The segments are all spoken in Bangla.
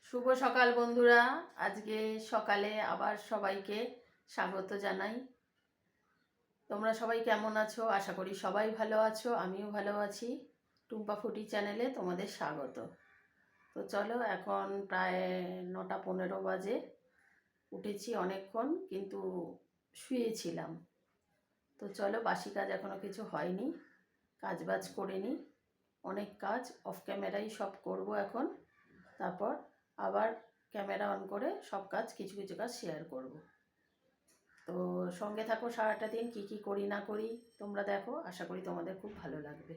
শুভ সকাল বন্ধুরা। আজকে সকালে আবার সবাইকে স্বাগত জানাই। তোমরা সবাই কেমন আছো? আশা করি সবাই ভালো আছো, আমিও ভালো আছি। টুম্পা ফুটি চ্যানেলে তোমাদের স্বাগত। তো চলো, এখন প্রায় 9:15 বাজে। উঠেছি অনেকক্ষণ, কিন্তু শুয়েছিলাম। তো চলো, বাসি কাজ এখনও কিছু হয়নি, কাজবাজ করে নিই। অনেক কাজ অফ ক্যামেরাই সব করব এখন। তারপর আবার ক্যামেরা অন করে সব কাজ কিছু কিছু কাজ শেয়ার করব। তো সঙ্গে থাকো সারাটা দিন, কি কি করি না করি তোমরা দেখো। আশা করি তোমাদের খুব ভালো লাগবে।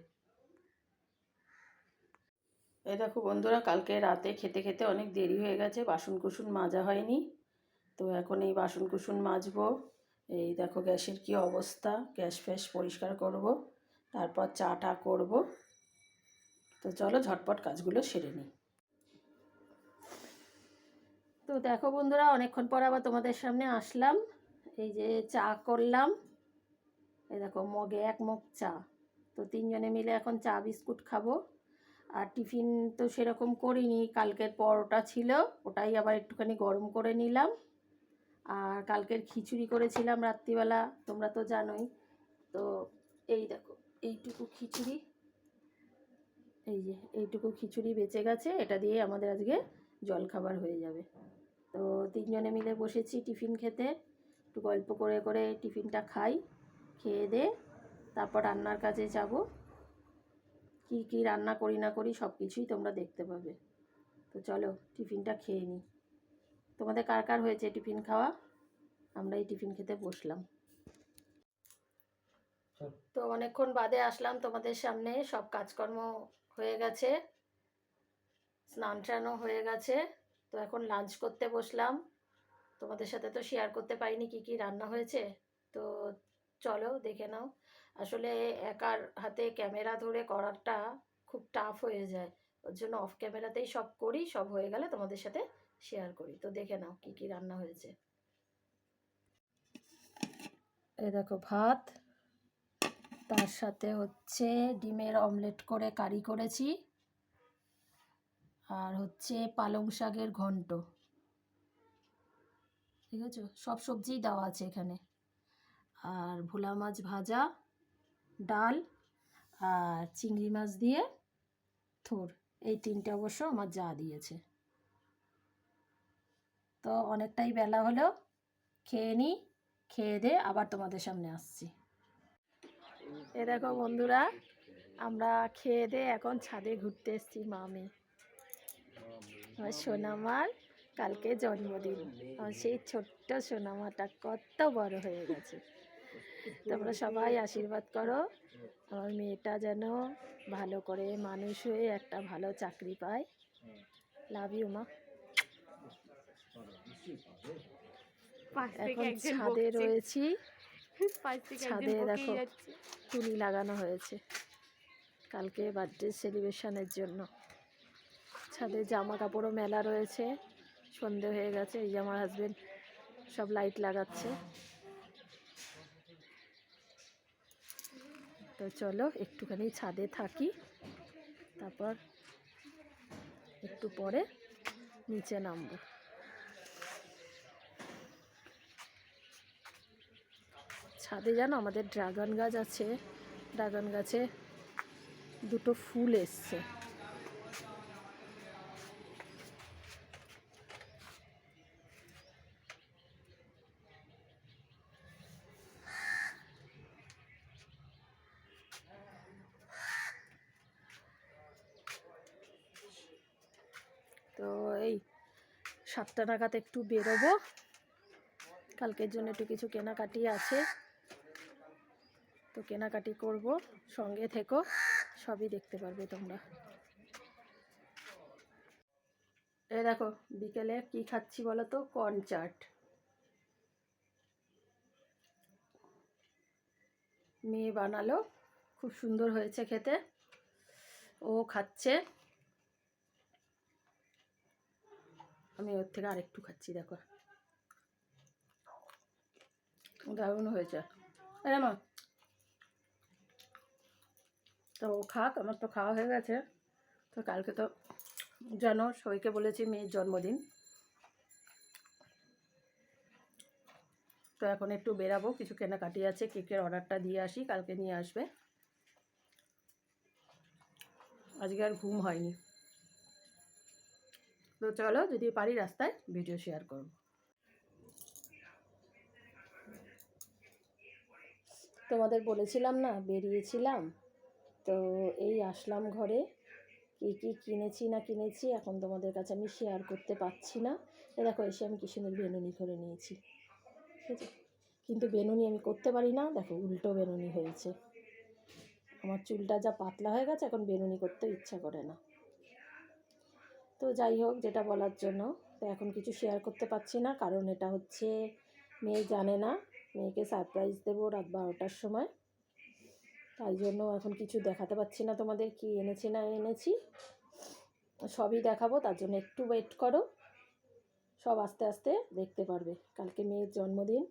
এই দেখো বন্ধুরা, কালকে রাতে খেতে খেতে অনেক দেরি হয়ে গেছে, বাসন কুসুন মাজা হয়নি। তো এখন এই বাসন কুসুন মাজবো। এই দেখো গ্যাসের কি অবস্থা, গ্যাস ফ্যাস পরিষ্কার করব, তারপর চাটা করব। তো চলো ঝটপট কাজগুলো সেরে নিই। তো দেখো বন্ধুরা, অনেকক্ষণ পর আবার তোমাদের সামনে আসলাম। এই যে চা করলাম, এই দেখো মগে 1 মগ চা। তো 3 জনে মিলে এখন চা বিস্কুট খাবো। আর টিফিন তো সেরকম করিনি, কালকের পরোটা ছিল, ওটাই আবার একটুখানি গরম করে নিলাম। আর কালকের খিচুড়ি করেছিলাম রাত্রিবেলা, তোমরা তো জানোই। তো এই দেখো এইটুকু খিচুড়ি, এই যে এইটুকু খিচুড়ি বেঁচে গেছে, এটা দিয়ে আমাদের আজকে জলখাবার হয়ে যাবে। তো 3 জনে মিলে বসেছি টিফিন খেতে। একটু গল্প করে করে টিফিনটা খাই, খেয়ে দে তারপর রান্নার কাজে যাব। কি কি রান্না করি না করি সব কিছুই তোমরা দেখতে পাবে। তো চলো টিফিনটা খেয়ে নিই। তোমাদের কার কার হয়েছে টিফিন খাওয়া? আমরা এই টিফিন খেতে বসলাম। তো অনেকক্ষণ বাদে আসলাম তোমাদের সামনে, সব কাজকর্ম হয়ে গেছে, স্নান টানও হয়ে গেছে। তো এখন লাঞ্চ করতে বসলাম। তোমাদের সাথে তো শেয়ার করতে পারিনি কি কি রান্না হয়েছে। তো চলো দেখে নাও। আসলে একার হাতে ক্যামেরা ধরে করাটা খুব টাফ হয়ে যায়, ওর জন্য অফ ক্যামেরাতেই সব করি, সব হয়ে গেলে তোমাদের সাথে শেয়ার করি। তো দেখে নাও কি কি রান্না হয়েছে। এই দেখো ভাত, তার সাথে হচ্ছে ডিমের অমলেট করে কারি করেছি, আর হচ্ছে পালং শাকের ঘন্ট। ঠিক আছে, সব সবজিই দেওয়া আছে এখানে। আর ভোলা মাছ ভাজা, ডাল, আর চিংড়ি মাছ দিয়ে থোর। এই 3টে অবশ্য আমার যা দিয়েছে। তো অনেকটাই বেলা হলো, খেয়ে নিই, খেয়ে দে আবার তোমাদের সামনে আসছি। এ দেখো বন্ধুরা, আমরা খেয়ে দে এখন ছাদে ঘুরতে এসেছি মামি। আমার সোনামার কালকে জন্মদিন, আমার সেই ছোট্ট সোনামাটা কত বড় হয়ে গেছে। তোমরা সবাই আশীর্বাদ করো আমার মেয়েটা যেন ভালো করে মানুষ হয়ে একটা ভালো চাকরি পায়। লাভ ইউ মা। এখন ছাদে রয়েছি, ছাদে দেখো তুলি লাগানো হয়েছে কালকে বার্থডে সেলিব্রেশনের জন্য। ছাদে জামা কাপড়ও মেলা রয়েছে, সন্ধে হয়ে গেছে। এই যে আমার হাজবেন্ড সব লাইট লাগাচ্ছে। তো চলো একটুখানি ছাদে থাকি, তারপর একটু পরে নিচে নামবো। ছাদে জানো আমাদের ড্রাগন গাছ আছে, ড্রাগন গাছে 2টো ফুল এসছে। তো এই 7টা নাগাদ একটু বেরোবো, কালকের জন্য একটু কিছু কেনাকাটি আছে, তো কেনাকাটি করব। সঙ্গে থেকো, সবই দেখতে পারবে তোমরা। এই দেখো বিকেলে কি খাচ্ছি বলো তো, কর্ন চাট। মেয়ে বানালো, খুব সুন্দর হয়েছে খেতে, ও খাচ্ছে, আমি ওর থেকে আরেকটু খাচ্ছি। দেখো দারুণ হয়েছে। আরে মা, তো ও খাক, আমার তো খাওয়া হয়ে গেছে। তো কালকে তো জানো সবাইকে বলেছি মেয়ের জন্মদিন, তো এখন একটু বেরাবো, কিছু কেনাকাটি আছে, কেকের অর্ডারটা দিয়ে আসি, কালকে নিয়ে আসবে। আজকে আর ঘুম হয়নি, তো চলো যদি পারি রাস্তায় ভিডিও শেয়ার করব। তোমাদের বলেছিলাম না বেরিয়েছিলাম, তো এই আসলাম ঘরে। কী কী কিনেছি না কিনেছি এখন তোমাদের কাছে আমি শেয়ার করতে পারছি না। এ দেখো এসে আমি কি সুন্দর বেনুনি করে নিয়েছি, ঠিক আছে? কিন্তু বেনুনি আমি করতে পারি না, দেখো উল্টো বেনুনি হয়েছে। আমার চুলটা যা পাতলা হয়ে গেছে, এখন বেনুনি করতে ইচ্ছা করে না। তো যাই হোক, যেটা বলার জন্য, তো এখন কিছু শেয়ার করতে পারছি না, কারণ এটা হচ্ছে মেয়ে জানে না, মেয়েকে সারপ্রাইজ দেবো রাত 12টার সময়। তাই জন্য এখন কিছু দেখাতে পারছি না তোমাদের, কি এনেছি না এনেছি সবই দেখাবো, তার জন্য একটু ওয়েট করো, সব আস্তে আস্তে দেখতে পারবে। কালকে মেয়ের জন্মদিন,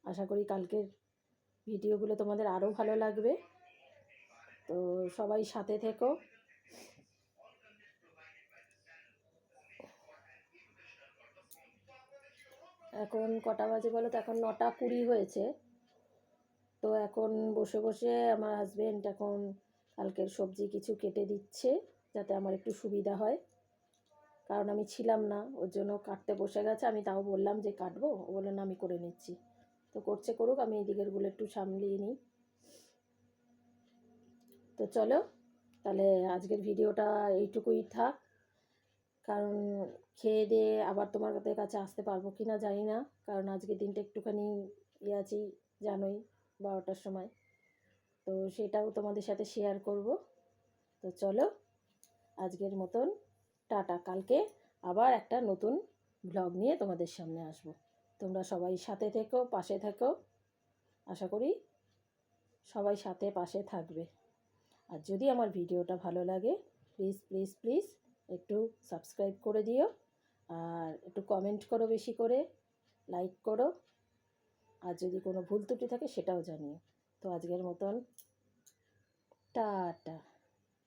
আশা করি কালকের ভিডিওগুলো তোমাদের আরও ভালো লাগবে, তো সবাই সাথে থেকো। এখন কটা বাজে বলো তো? এখন 9:20 হয়েছে। তো এখন বসে বসে আমার হাজবেন্ড এখন কালকের সবজি কিছু কেটে দিচ্ছে, যাতে আমার একটু সুবিধা হয়, কারণ আমি ছিলাম না, ওর জন্য কাটতে বসে গেছে। আমি তাও বললাম যে কাটবো, ও বললো না আমি করে নিচ্ছি। তো করছে করুক, আমি এই দিকেরগুলো একটু সামলিয়ে নিই। তো চলো তাহলে আজকের ভিডিওটা এইটুকুই থাক, কারণ খেয়ে দিয়ে আবার তোমাদের কাছে আসতে পারবো কি না জানি না, কারণ আজকের দিনটা একটুখানি ইয়ে আছি, জানোই, 12টার সময়, তো সেটাও তোমাদের সাথে শেয়ার করব। তো চলো আজকের মতন টাটা, কালকে আবার একটা নতুন ব্লগ নিয়ে তোমাদের সামনে আসব। তোমরা সবাই সাথে থেকো, পাশে থেকো, আশা করি সবাই সাথে পাশে থাকবে। আর যদি আমার ভিডিওটা ভালো লাগে, প্লিজ প্লিজ প্লিজ একটু সাবস্ক্রাইব করে দিও, আর একটু কমেন্ট করো, বেশি করে লাইক করো, আর যদি কোনো ভুল ত্রুটি থাকে সেটাও জানিও। তো আজকের মতন টাটা,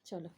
চলো।